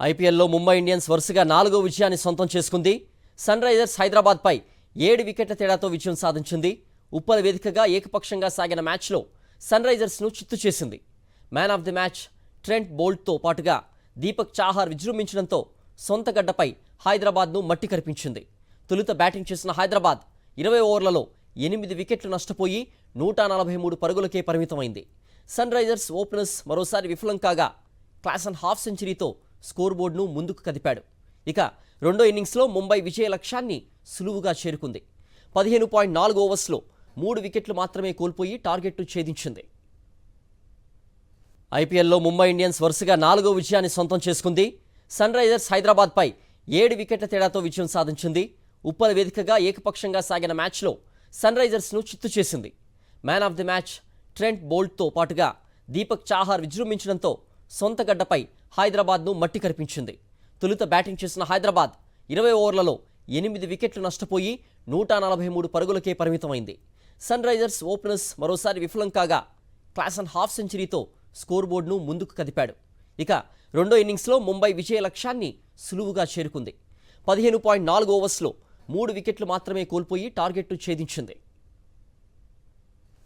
ఐపీఎల్లో ముంబై ఇండియన్స్ వరుసగా 4వ విజయాన్ని సొంతం చేసుకుంది. సన్ రైజర్స్ హైదరాబాద్పై 7 వికెట్ల తేడాతో విజయం సాధించింది. ఉప్పల్ వేదికగా ఏకపక్షంగా సాగిన మ్యాచ్లో సన్ రైజర్స్ను చిత్తు చేసింది. Man of the match Trent బోల్ట్తో పాటుగా దీపక్ చాహర్ విజృంభించడంతో సొంత గడ్డపై హైదరాబాద్ను మట్టి కరిపించింది. తొలుత బ్యాటింగ్ చేసిన హైదరాబాద్ 20 ఓవర్లలో 8 వికెట్లు నష్టపోయి 143 పరుగులకే పరిమితమైంది. సన్ రైజర్స్ ఓపెనర్స్ మరోసారి విఫలం కాగా క్లాసన్ హాఫ్ సెంచరీతో స్కోర్ బోర్డును ముందుకు కదిపాడు. ఇక రెండో ఇన్నింగ్స్లో ముంబై విజయ లక్ష్యాన్ని సులువుగా చేరుకుంది. 15.4 ఓవర్స్లో 3 వికెట్లు మాత్రమే కోల్పోయి టార్గెట్ను ఛేదించింది. ఐపీఎల్లో ముంబై ఇండియన్స్ వరుసగా 4వ విజయాన్ని సొంతం చేసుకుంది. సన్ రైజర్స్ హైదరాబాద్పై 7 వికెట్ల తేడాతో విజయం సాధించింది. ఉప్పల్ వేదికగా ఏకపక్షంగా సాగిన మ్యాచ్లో సన్ రైజర్స్ను చిత్తు చేసింది. Man of the match Trent బోల్ట్తో పాటుగా దీపక్ చాహర్ విజృంభించడంతో సొంత గడ్డపై హైదరాబాద్ను మట్టి కరిపించింది. తొలుత బ్యాటింగ్ చేసిన హైదరాబాద్ 20 ఓవర్లలో 8 వికెట్లు నష్టపోయి 143 పరుగులకే పరిమితమైంది. సన్ రైజర్స్ ఓపెనర్స్ మరోసారి విఫలం కాగా క్లాసన్ హాఫ్ సెంచరీతో స్కోర్ బోర్డును ముందుకు కదిపాడు. ఇక రెండో ఇన్నింగ్స్లో ముంబై విజయ లక్ష్యాన్ని సులువుగా చేరుకుంది. 15.4 ఓవర్స్లో 3 వికెట్లు మాత్రమే కోల్పోయి టార్గెట్ను ఛేదించింది.